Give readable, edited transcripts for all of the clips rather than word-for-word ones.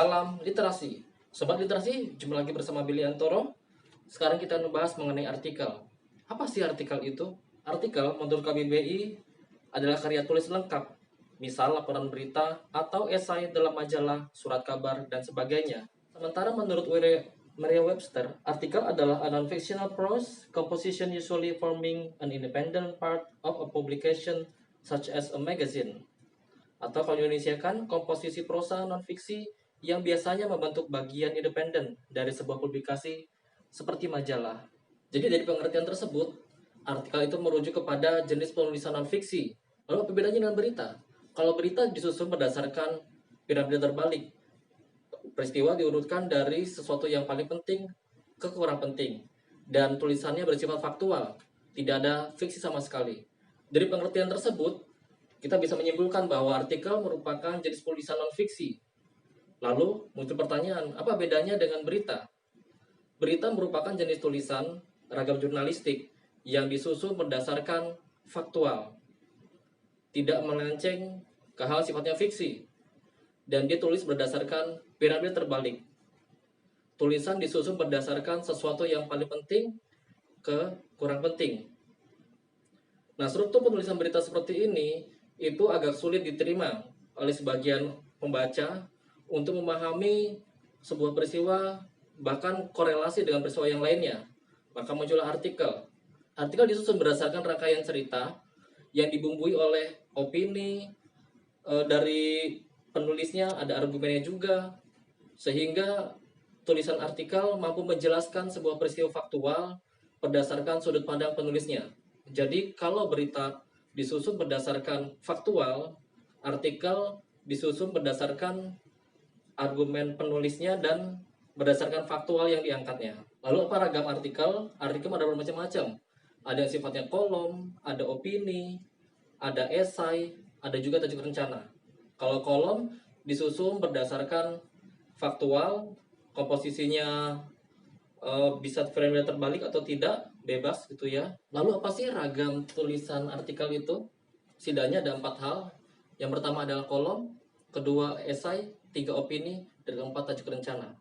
Salam literasi. Sobat literasi, jumpa lagi bersama Billy Antoro. Sekarang kita membahas mengenai artikel. Apa sih artikel itu? Artikel menurut KBBI adalah karya tulis lengkap, misal laporan berita atau esai dalam majalah, surat kabar, dan sebagainya. Sementara menurut Merriam-Webster, artikel adalah a non-fictional prose composition usually forming an independent part of a publication such as a magazine. Atau kalau diindonesiakan, komposisi prosa non-fiksi yang biasanya membentuk bagian independen dari sebuah publikasi seperti majalah. Jadi dari pengertian tersebut, artikel itu merujuk kepada jenis penulisan non-fiksi. Lalu apa bedanya dengan berita? Kalau berita disusun berdasarkan piramida terbalik. Peristiwa diurutkan dari sesuatu yang paling penting ke kurang penting. Dan tulisannya bersifat faktual, tidak ada fiksi sama sekali. Dari pengertian tersebut, kita bisa menyimpulkan bahwa artikel merupakan jenis tulisan non-fiksi. Lalu muncul pertanyaan, apa bedanya dengan berita? Berita merupakan jenis tulisan ragam jurnalistik yang disusun berdasarkan faktual, tidak melenceng ke hal sifatnya fiksi, dan ditulis berdasarkan piramida terbalik. Tulisan disusun berdasarkan sesuatu yang paling penting ke kurang penting. Nah, struktur penulisan berita seperti ini itu agak sulit diterima oleh sebagian pembaca untuk memahami sebuah peristiwa, bahkan korelasi dengan peristiwa yang lainnya. Maka muncullah artikel. Artikel disusun berdasarkan rangkaian cerita yang dibumbui oleh opini dari penulisnya, ada argumennya juga, sehingga tulisan artikel mampu menjelaskan sebuah peristiwa faktual berdasarkan sudut pandang penulisnya. Jadi kalau berita disusun berdasarkan faktual, artikel disusun berdasarkan argumen penulisnya dan berdasarkan faktual yang diangkatnya. Lalu apa ragam artikel? Artikel ada bermacam-macam. Ada yang sifatnya kolom, ada opini, ada esai, ada juga tajuk rencana. Kalau kolom disusun berdasarkan faktual, komposisinya bisa frame terbalik atau tidak, bebas gitu ya. Lalu apa sih ragam tulisan artikel itu? Setidaknya ada 4 hal. Yang pertama adalah kolom, kedua esai, 3 opini, dan keempat tajuk rencana.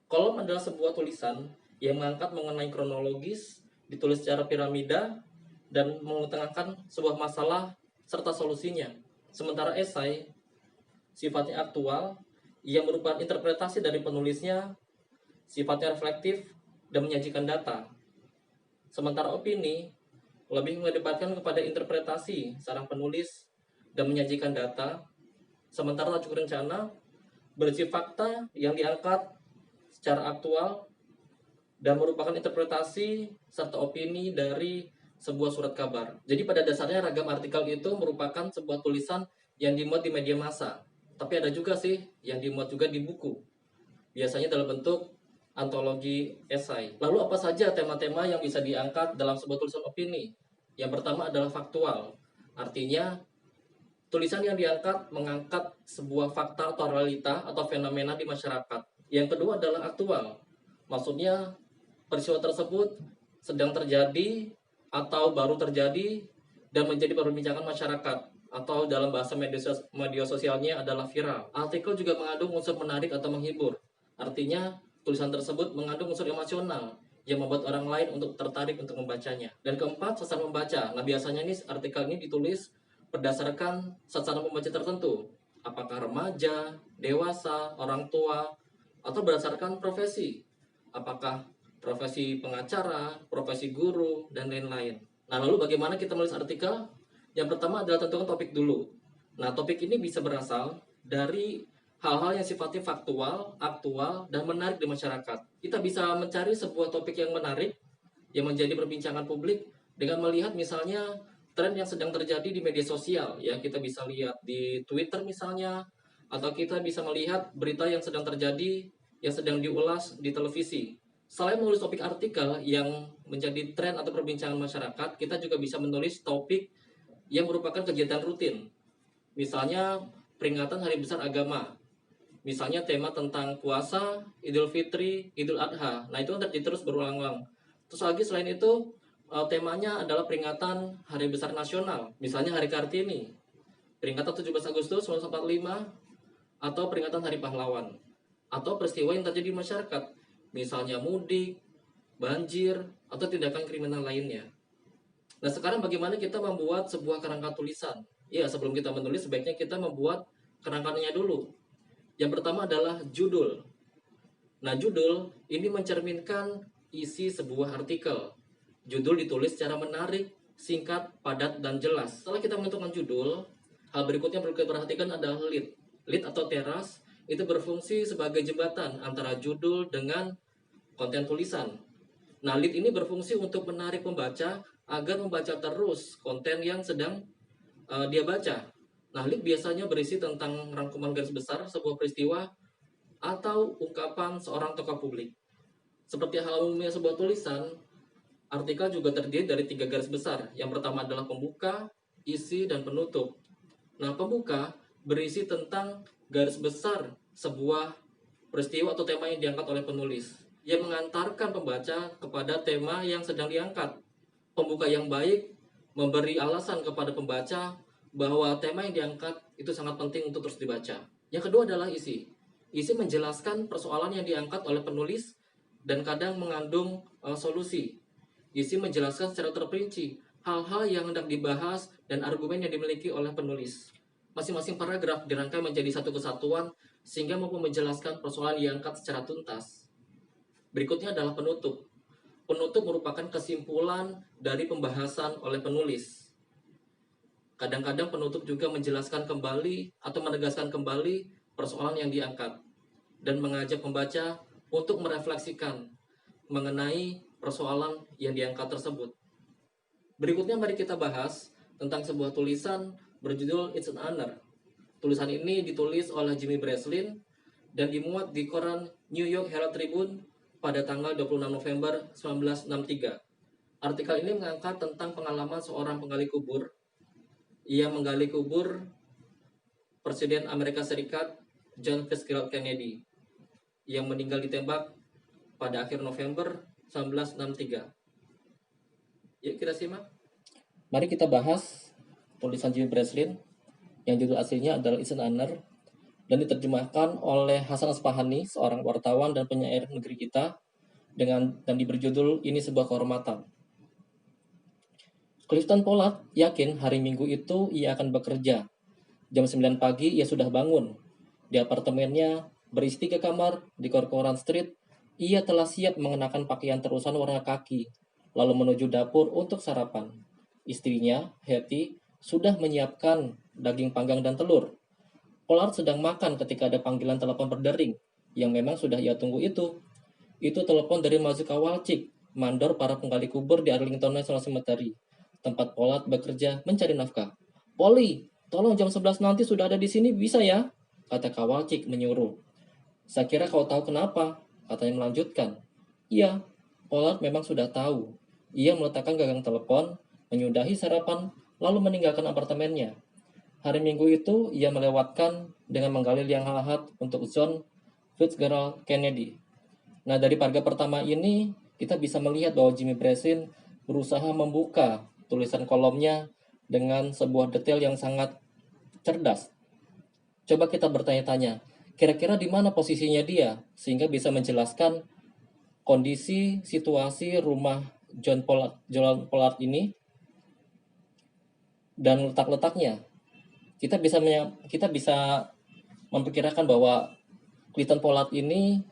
Kolom adalah sebuah tulisan yang mengangkat mengenai kronologis, ditulis secara piramida, dan mengutamakan sebuah masalah serta solusinya. Sementara esai sifatnya aktual, yang merupakan interpretasi dari penulisnya, sifatnya reflektif, dan menyajikan data. Sementara opini lebih mengedepankan kepada interpretasi sarang penulis dan menyajikan data. Sementara tajuk rencana berisi fakta yang diangkat secara aktual dan merupakan interpretasi serta opini dari sebuah surat kabar. Jadi pada dasarnya ragam artikel itu merupakan sebuah tulisan yang dimuat di media massa. Tapi ada juga sih yang dimuat juga di buku. Biasanya dalam bentuk antologi esai. Lalu apa saja tema-tema yang bisa diangkat dalam sebuah tulisan opini? Yang pertama adalah faktual. Artinya tulisan yang diangkat mengangkat sebuah fakta atau realita atau fenomena di masyarakat. Yang kedua adalah aktual. Maksudnya peristiwa tersebut sedang terjadi atau baru terjadi dan menjadi perbincangan masyarakat, atau dalam bahasa media sosialnya adalah viral. Artikel juga mengandung unsur menarik atau menghibur. Artinya tulisan tersebut mengandung unsur emosional yang membuat orang lain untuk tertarik untuk membacanya. Dan keempat, sasaran membaca. Nah, biasanya ini artikel ini ditulis berdasarkan sasaran pembaca tertentu. Apakah remaja, dewasa, orang tua, atau berdasarkan profesi. Apakah profesi pengacara, profesi guru, dan lain-lain. Nah, lalu bagaimana kita menulis artikel? Yang pertama adalah tentukan topik dulu. Nah, topik ini bisa berasal dari hal-hal yang sifatnya faktual, aktual, dan menarik di masyarakat. Kita bisa mencari sebuah topik yang menarik, yang menjadi perbincangan publik, dengan melihat misalnya tren yang sedang terjadi di media sosial. Ya, kita bisa lihat di Twitter misalnya, atau kita bisa melihat berita yang sedang terjadi, yang sedang diulas di televisi. Selain menulis topik artikel yang menjadi tren atau perbincangan masyarakat, kita juga bisa menulis topik yang merupakan kegiatan rutin. Misalnya peringatan hari besar agama. Misalnya tema tentang puasa, Idul Fitri, Idul Adha. Nah, itu terjadi terus berulang-ulang. Terus lagi selain itu, temanya adalah peringatan hari besar nasional. Misalnya Hari Kartini. Peringatan 17 Agustus 1945 atau peringatan Hari Pahlawan, atau peristiwa yang terjadi di masyarakat, misalnya mudik, banjir, atau tindakan kriminal lainnya. Nah, sekarang bagaimana kita membuat sebuah kerangka tulisan? Ya, sebelum kita menulis, sebaiknya kita membuat kerangkanya dulu. Yang pertama adalah judul. Nah, judul ini mencerminkan isi sebuah artikel. Judul ditulis secara menarik, singkat, padat, dan jelas. Setelah kita menentukan judul, hal berikutnya perlu kita perhatikan adalah lead. Lead atau teras itu berfungsi sebagai jembatan antara judul dengan konten tulisan. Nah, lead ini berfungsi untuk menarik pembaca agar membaca terus konten yang sedang dia baca. Nah, lead biasanya berisi tentang rangkuman garis besar sebuah peristiwa atau ungkapan seorang tokoh publik. Seperti hal umumnya sebuah tulisan, artikel juga terdiri dari 3 garis besar. Yang pertama adalah pembuka, isi, dan penutup. Nah, pembuka berisi tentang garis besar sebuah peristiwa atau tema yang diangkat oleh penulis. Ia mengantarkan pembaca kepada tema yang sedang diangkat. Pembuka yang baik memberi alasan kepada pembaca bahwa tema yang diangkat itu sangat penting untuk terus dibaca. Yang kedua adalah isi. Isi menjelaskan persoalan yang diangkat oleh penulis dan kadang mengandung solusi. Isi menjelaskan secara terperinci hal-hal yang hendak dibahas dan argumen yang dimiliki oleh penulis. Masing-masing paragraf dirangkai menjadi satu kesatuan sehingga mampu menjelaskan persoalan yang diangkat secara tuntas. Berikutnya adalah penutup. Penutup merupakan kesimpulan dari pembahasan oleh penulis. Kadang-kadang penutup juga menjelaskan kembali atau menegaskan kembali persoalan yang diangkat dan mengajak pembaca untuk merefleksikan mengenai persoalan yang diangkat tersebut. Berikutnya mari kita bahas tentang sebuah tulisan berjudul It's an Honor. Tulisan ini ditulis oleh Jimmy Breslin dan dimuat di koran New York Herald Tribune pada tanggal 26 November 1963. Artikel ini mengangkat tentang pengalaman seorang penggali kubur. Ia menggali kubur Presiden Amerika Serikat John Fitzgerald Kennedy yang meninggal ditembak pada akhir November 1963. Yuk kita simak. Mari kita bahas tulisan Jimmy Breslin yang judul aslinya adalah It's an Honor dan diterjemahkan oleh Hasan Asfahani, seorang wartawan dan penyair negeri kita, dan diberi judul Ini Sebuah Kehormatan. Clifton Pollard yakin hari Minggu itu ia akan bekerja. Jam 9 pagi ia sudah bangun. Di apartemennya berisi 3 kamar di Corcoran Street, ia telah siap mengenakan pakaian terusan warna kaki, lalu menuju dapur untuk sarapan. Istrinya, Hetty, sudah menyiapkan daging panggang dan telur. Pollard sedang makan ketika ada panggilan telepon berdering, yang memang sudah ia tunggu itu. Itu telepon dari Mazuka Walcik, mandor para penggali kubur di Arlington National Cemetery, tempat Pollard bekerja mencari nafkah. "Polly, tolong jam 11 nanti sudah ada di sini, bisa ya?" kata Kawalcik menyuruh. "Saya kira kau tahu kenapa," katanya melanjutkan. "Iya, Pollard memang sudah tahu." Ia meletakkan gagang telepon, menyudahi sarapan, lalu meninggalkan apartemennya. Hari Minggu itu ia melewatkan dengan menggali liang lahat untuk John Fitzgerald Kennedy. Nah, dari paragraf pertama ini kita bisa melihat bahwa Jimmy Breslin berusaha membuka tulisan kolomnya dengan sebuah detail yang sangat cerdas. Coba kita bertanya-tanya, kira-kira di mana posisinya dia sehingga bisa menjelaskan kondisi situasi rumah John Pollard ini dan letak-letaknya. Kita bisa memperkirakan bahwa Clifton Pollard ini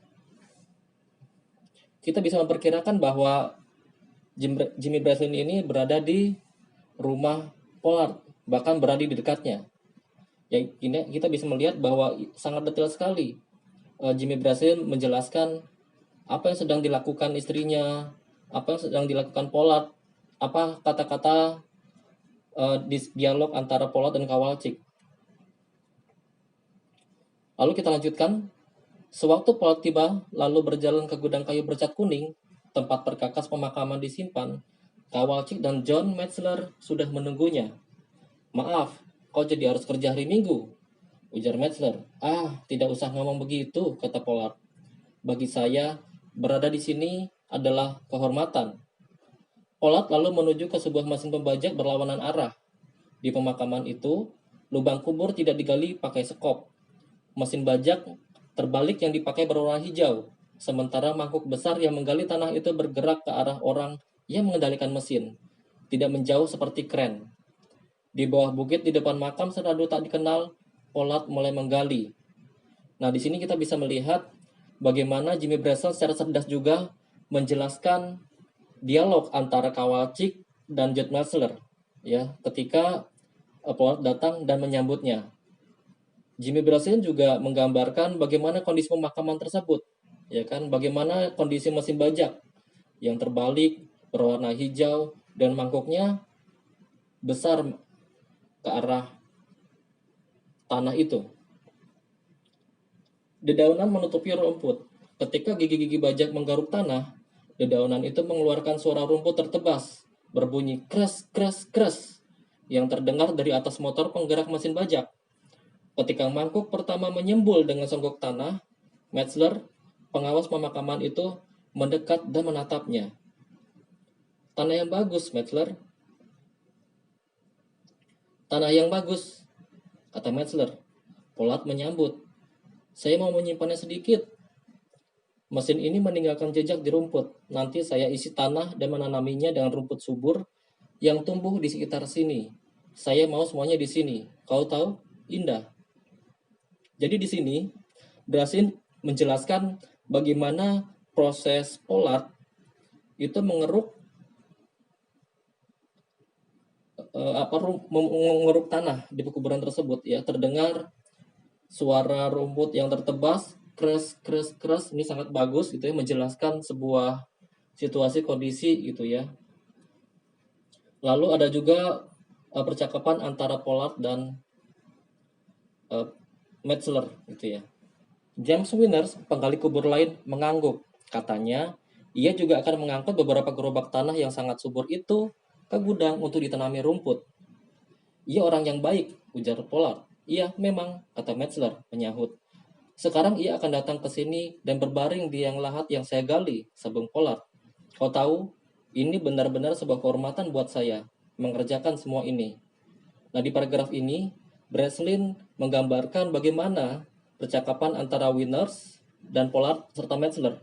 Jimmy Breslin ini berada di rumah Pollard, bahkan berada di dekatnya. Ya, ini kita bisa melihat bahwa sangat detail sekali Jimmy Breslin menjelaskan apa yang sedang dilakukan istrinya, apa yang sedang dilakukan Pollard, apa kata-kata di dialog antara Pollard dan Kawalcik. Lalu kita lanjutkan. Sewaktu Pollard tiba, lalu berjalan ke gudang kayu bercat kuning, tempat perkakas pemakaman disimpan, Kawalcik dan John Metzler sudah menunggunya. "Maaf, kau jadi harus kerja hari Minggu," ujar Metzler. "Ah, tidak usah ngomong begitu," kata Pollard. "Bagi saya, berada di sini adalah kehormatan." Pollard lalu menuju ke sebuah mesin pembajak berlawanan arah. Di pemakaman itu, lubang kubur tidak digali pakai sekop. Mesin bajak terbalik yang dipakai berwarna hijau, sementara mangkuk besar yang menggali tanah itu bergerak ke arah orang yang mengendalikan mesin, tidak menjauh seperti kren. Di bawah bukit di depan makam seradu tak dikenal, Pollard mulai menggali. Nah, di sini kita bisa melihat bagaimana Jimmy Brazel secara cerdas juga menjelaskan dialog antara Kawalczyk dan Judd Metzler, ya, ketika Pollard datang dan menyambutnya. Jimmy Brazel juga menggambarkan bagaimana kondisi pemakaman tersebut, ya kan, bagaimana kondisi mesin bajak yang terbalik berwarna hijau dan mangkuknya besar ke arah tanah itu. Dedaunan menutupi rumput. Ketika gigi-gigi bajak menggaruk tanah, dedaunan itu mengeluarkan suara rumput tertebas, berbunyi kres kres kres yang terdengar dari atas motor penggerak mesin bajak. Ketika mangkuk pertama menyembul dengan songgok tanah, Metzler, pengawas pemakaman itu, mendekat dan menatapnya. Tanah yang bagus, Metzler. Tanah yang bagus, kata Metzler. Pollard menyambut. Saya mau menyimpannya sedikit. Mesin ini meninggalkan jejak di rumput. Nanti saya isi tanah dan menanaminya dengan rumput subur yang tumbuh di sekitar sini. Saya mau semuanya di sini. Kau tahu, indah. Jadi di sini Brasil menjelaskan bagaimana proses Pollard itu mengeruk mengeruk tanah di kuburan tersebut, ya. Terdengar suara rumput yang tertebas, kres kres kres, ini sangat bagus gitu ya, menjelaskan sebuah situasi kondisi gitu ya. Lalu ada juga percakapan antara Pollard dan Metzler gitu ya. James Winners, penggali kubur lain, mengangguk. Katanya, ia juga akan mengangkut beberapa gerobak tanah yang sangat subur itu ke gudang untuk ditanami rumput. Ia orang yang baik, ujar Pollard. Iya, memang, kata Metzler, menyahut. Sekarang ia akan datang ke sini dan berbaring di yang lahat yang saya gali, sabung Pollard. Kau tahu, ini benar-benar sebuah kehormatan buat saya, mengerjakan semua ini. Nah, di paragraf ini, Breslin menggambarkan bagaimana percakapan antara Winners dan Pollard serta Metzler.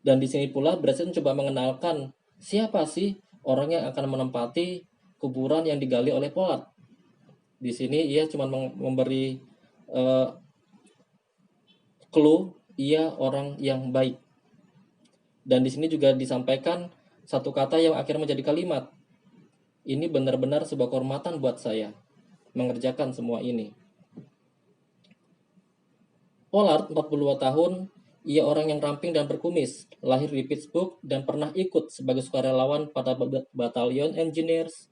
Dan di sini pula Breslin coba mengenalkan siapa sih orang yang akan menempati kuburan yang digali oleh Pollard. Di sini ia cuma memberi clue, ia orang yang baik. Dan di sini juga disampaikan satu kata yang akhirnya menjadi kalimat. Ini benar-benar sebuah kehormatan buat saya mengerjakan semua ini. Pollard, 42 tahun, ia orang yang ramping dan berkumis, lahir di Pittsburgh dan pernah ikut sebagai sukarelawan pada Batalion Engineers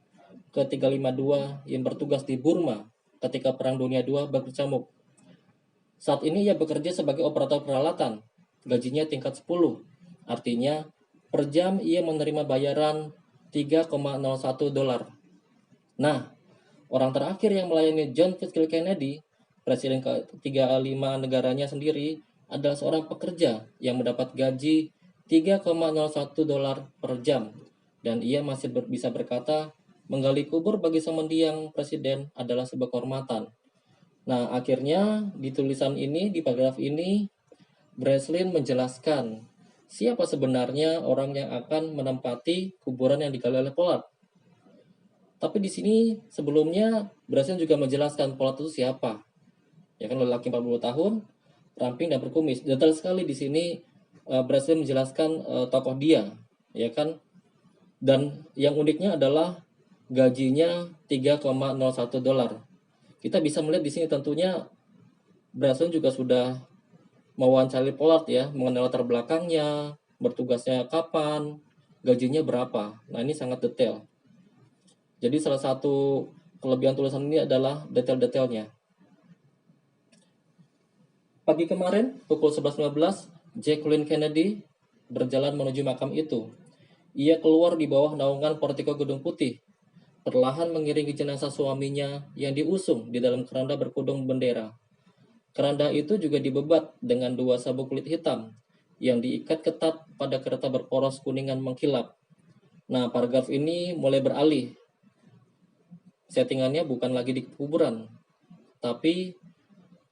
ke-352 yang bertugas di Burma ketika Perang Dunia II berkecamuk. Saat ini ia bekerja sebagai operator peralatan, gajinya tingkat 10, artinya per jam ia menerima bayaran $3,01. Nah, orang terakhir yang melayani John F. Kennedy, presiden ke-35 negaranya sendiri, adalah seorang pekerja yang mendapat gaji $3,01 per jam. Dan ia masih bisa berkata, menggali kubur bagi sang mendiang presiden adalah sebuah kehormatan. Nah, akhirnya di tulisan ini, di paragraf ini, Breslin menjelaskan siapa sebenarnya orang yang akan menempati kuburan yang digali oleh Pollard. Tapi di sini sebelumnya Breslin juga menjelaskan Pollard itu siapa. Ya kan, lelaki 40 tahun, ramping dan berkumis. Detail sekali di sini Breslin menjelaskan tokoh dia, ya kan. Dan yang uniknya adalah gajinya $3,01. Kita bisa melihat di sini tentunya Breslin juga sudah mewawancari Pollard ya, mengenai latar belakangnya, bertugasnya kapan, gajinya berapa. Nah, ini sangat detail. Jadi salah satu kelebihan tulisan ini adalah detail-detailnya. Pagi kemarin, pukul 11.15, Jacqueline Kennedy berjalan menuju makam itu. Ia keluar di bawah naungan portiko Gedung Putih, perlahan mengiringi jenazah suaminya yang diusung di dalam keranda berkudung bendera. Keranda itu juga dibebat dengan 2 sabuk kulit hitam yang diikat ketat pada kereta berporos kuningan mengkilap. Nah, paragraf ini mulai beralih. Settingannya bukan lagi di kuburan, tapi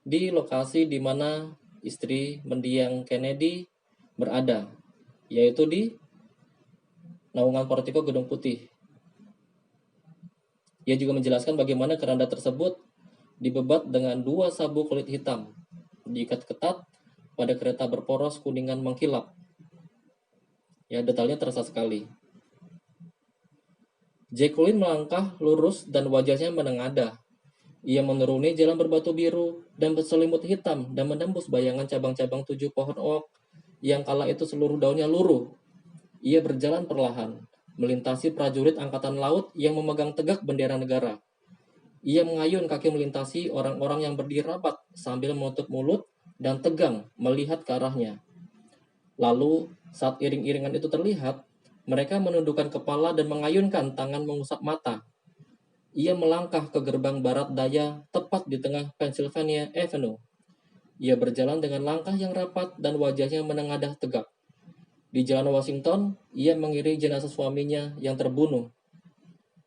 di lokasi di mana istri mendiang Kennedy berada, yaitu di naungan portiko Gedung Putih. Ia juga menjelaskan bagaimana keranda tersebut dibebat dengan 2 sabuk kulit hitam, diikat ketat pada kereta berporos kuningan mengkilap. Ya, detailnya terasa sekali. Jacqueline melangkah lurus dan wajahnya menengadah. Ia menuruni jalan berbatu biru dan berselimut hitam dan menembus bayangan cabang-cabang 7 pohon oak yang kala itu seluruh daunnya luruh. Ia berjalan perlahan, melintasi prajurit angkatan laut yang memegang tegak bendera negara. Ia mengayun kaki melintasi orang-orang yang berdiri rapat sambil menutup mulut dan tegang melihat ke arahnya. Lalu, saat iring-iringan itu terlihat, mereka menundukkan kepala dan mengayunkan tangan mengusap mata. Ia melangkah ke gerbang barat daya tepat di tengah Pennsylvania Avenue. Ia berjalan dengan langkah yang rapat dan wajahnya menengadah tegak. Di jalan Washington, ia mengiringi jenazah suaminya yang terbunuh.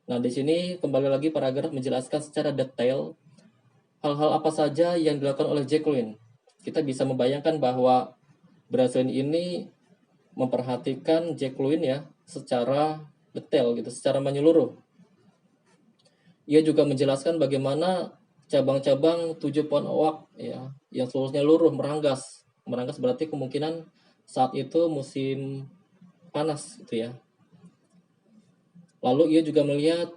Nah, di sini kembali lagi paragraf menjelaskan secara detail hal-hal apa saja yang dilakukan oleh Jacqueline. Kita bisa membayangkan bahwa Brazilian ini memperhatikan Jacqueline ya secara detail gitu, secara menyeluruh. Ia juga menjelaskan bagaimana cabang-cabang 7 pohon oak ya yang seluruhnya luruh meranggas. Meranggas berarti kemungkinan saat itu musim panas gitu ya. Lalu ia juga melihat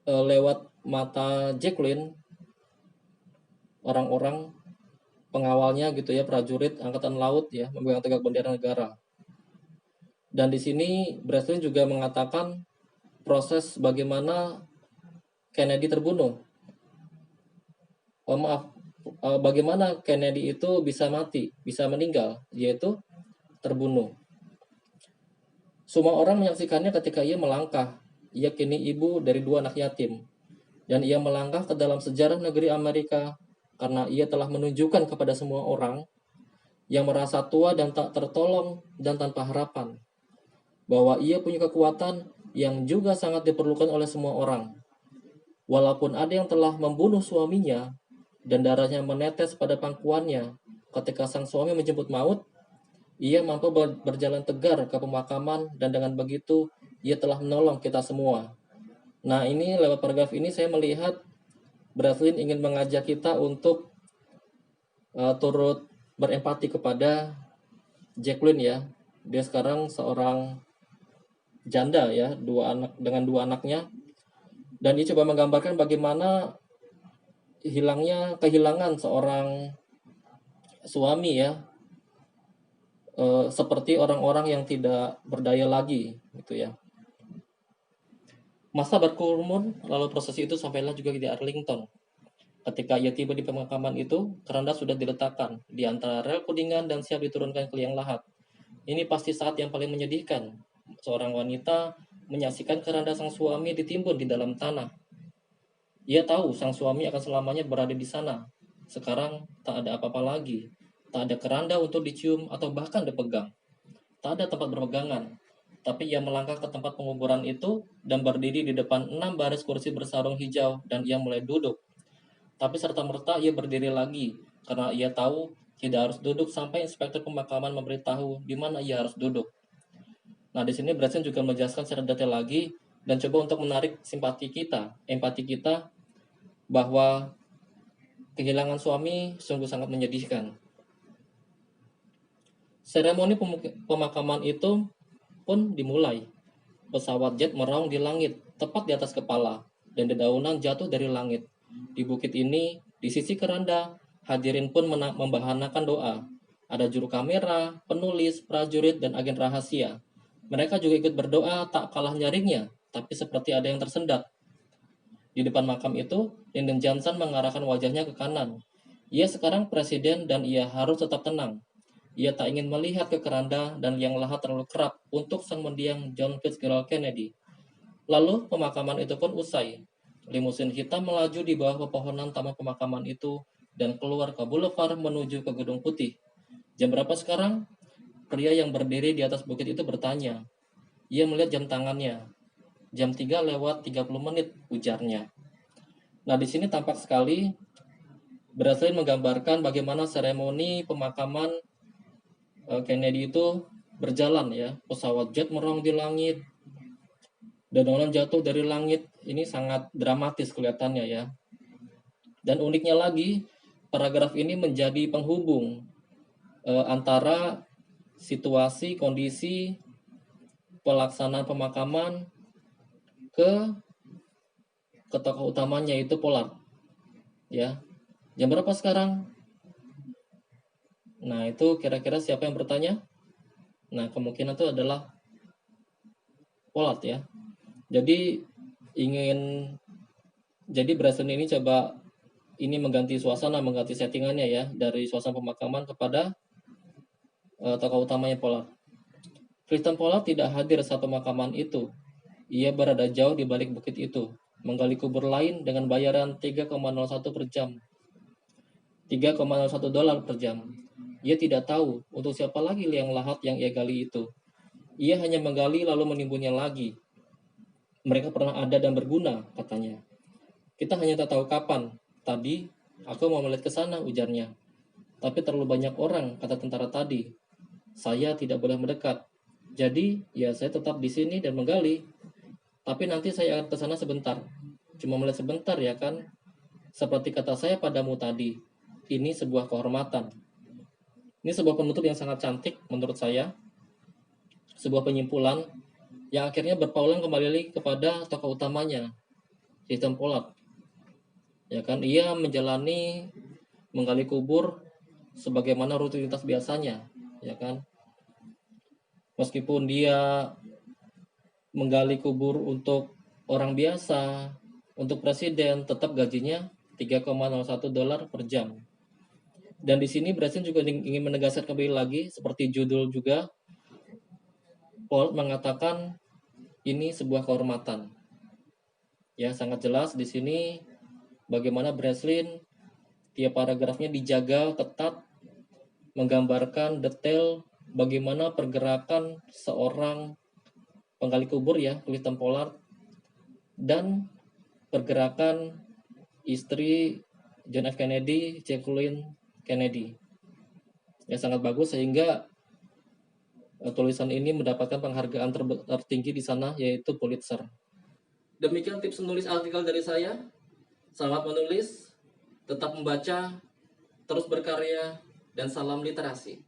lewat mata Jacqueline orang-orang pengawalnya gitu ya, prajurit angkatan laut ya memegang tegak bendera negara. Dan di sini Breslin juga mengatakan proses bagaimana Kennedy terbunuh. Bagaimana Kennedy itu bisa mati, bisa meninggal, yaitu terbunuh. Semua orang menyaksikannya ketika ia melangkah. Ia kini ibu dari 2 anak yatim. Dan ia melangkah ke dalam sejarah negeri Amerika karena ia telah menunjukkan kepada semua orang yang merasa tua dan tak tertolong dan tanpa harapan bahwa ia punya kekuatan yang juga sangat diperlukan oleh semua orang. Walaupun ada yang telah membunuh suaminya dan darahnya menetes pada pangkuannya ketika sang suami menjemput maut, ia mampu berjalan tegar ke pemakaman dan dengan begitu ia telah menolong kita semua. Nah, ini lewat paragraf ini saya melihat Bradley ingin mengajak kita untuk turut berempati kepada Jacqueline ya. Dia sekarang seorang janda ya, 2 anak dengan 2 anaknya. Dan dia coba menggambarkan bagaimana kehilangan seorang suami ya, seperti orang-orang yang tidak berdaya lagi gitu ya. Masa berkerumun, lalu prosesi itu sampailah juga di Arlington. Ketika ia tiba di pemakaman itu, keranda sudah diletakkan di antara rel kuningan dan siap diturunkan ke liang lahat. Ini pasti saat yang paling menyedihkan. Seorang wanita menyaksikan keranda sang suami ditimbun di dalam tanah. Ia tahu sang suami akan selamanya berada di sana. Sekarang tak ada apa-apa lagi. Tak ada keranda untuk dicium atau bahkan dipegang. Tak ada tempat berpegangan. Tapi ia melangkah ke tempat penguburan itu dan berdiri di depan 6 baris kursi bersarung hijau dan ia mulai duduk. Tapi serta-merta ia berdiri lagi karena ia tahu tidak harus duduk sampai inspektur pemakaman memberitahu di mana ia harus duduk. Nah, di sini Bradson juga menjelaskan secara detail lagi dan coba untuk menarik simpati kita, empati kita bahwa kehilangan suami sungguh sangat menyedihkan. Seremoni pemakaman itu pun dimulai. Pesawat jet meraung di langit, tepat di atas kepala, dan dedaunan jatuh dari langit. Di bukit ini, di sisi keranda, hadirin pun membahanakan doa. Ada juru kamera, penulis, prajurit, dan agen rahasia. Mereka juga ikut berdoa tak kalah nyaringnya, tapi seperti ada yang tersendat. Di depan makam itu, Lyndon Johnson mengarahkan wajahnya ke kanan. Ia sekarang presiden dan ia harus tetap tenang. Ia tak ingin melihat ke keranda dan liang lahat terlalu kerap untuk sang mendiang John Fitzgerald Kennedy. Lalu pemakaman itu pun usai. Limusin hitam melaju di bawah pepohonan taman pemakaman itu dan keluar ke boulevard menuju ke Gedung Putih. Jam berapa sekarang? Pria yang berdiri di atas bukit itu bertanya. Ia melihat jam tangannya. Jam 3 lewat 30 menit, ujarnya. Nah, di sini tampak sekali Berhasil menggambarkan bagaimana seremoni pemakaman Kennedy itu berjalan ya. Pesawat jet merong di langit, dedaunan jatuh dari langit. Ini sangat dramatis kelihatannya ya. Dan uniknya lagi, paragraf ini menjadi penghubung antara situasi, kondisi pelaksanaan pemakaman ke tokoh utamanya, yaitu Pollard. Ya, jam berapa sekarang? Nah, itu kira-kira siapa yang bertanya? Nah, kemungkinan itu adalah Pollard ya. Jadi Bryson ini coba ini mengganti suasana, mengganti settingannya ya, dari suasana pemakaman kepada tokoh utamanya Pollard. Clifton Pollard tidak hadir saat pemakaman itu. Ia berada jauh di balik bukit itu, menggali kubur lain dengan bayaran 3,01 per jam. 3,01 dolar per jam. Ia tidak tahu untuk siapa lagi liang lahat yang ia gali itu. Ia hanya menggali lalu menimbunnya lagi. Mereka pernah ada dan berguna, katanya. Kita hanya tak tahu kapan. Tadi, aku mau melihat ke sana, ujarnya. Tapi terlalu banyak orang, kata tentara tadi. Saya tidak boleh mendekat. Jadi, ya saya tetap di sini dan menggali. Tapi nanti saya akan ke sana sebentar. Cuma melihat sebentar ya kan? Seperti kata saya padamu tadi. Ini sebuah kehormatan. Ini sebuah penutup yang sangat cantik menurut saya. Sebuah penyimpulan yang akhirnya berpulang kembali kepada tokoh utamanya, Clifton Pollard. Ya kan, ia menjalani menggali kubur sebagaimana rutinitas biasanya, ya kan. Meskipun dia menggali kubur untuk orang biasa, untuk presiden, tetap gajinya 3,01 dolar per jam. Dan di sini Bryson juga ingin menegaskan kembali lagi, seperti judul juga, Paul mengatakan ini sebuah kehormatan. Ya, sangat jelas di sini bagaimana Breslin tiap paragrafnya dijaga ketat, menggambarkan detail bagaimana pergerakan seorang penggali kubur ya, Clifton Pollard, dan pergerakan istri John F. Kennedy, Jacqueline Kennedy. Ya, sangat bagus sehingga tulisan ini mendapatkan penghargaan tertinggi di sana, yaitu Pulitzer. Demikian tips menulis artikel dari saya. Selamat menulis, tetap membaca, terus berkarya, dan salam literasi.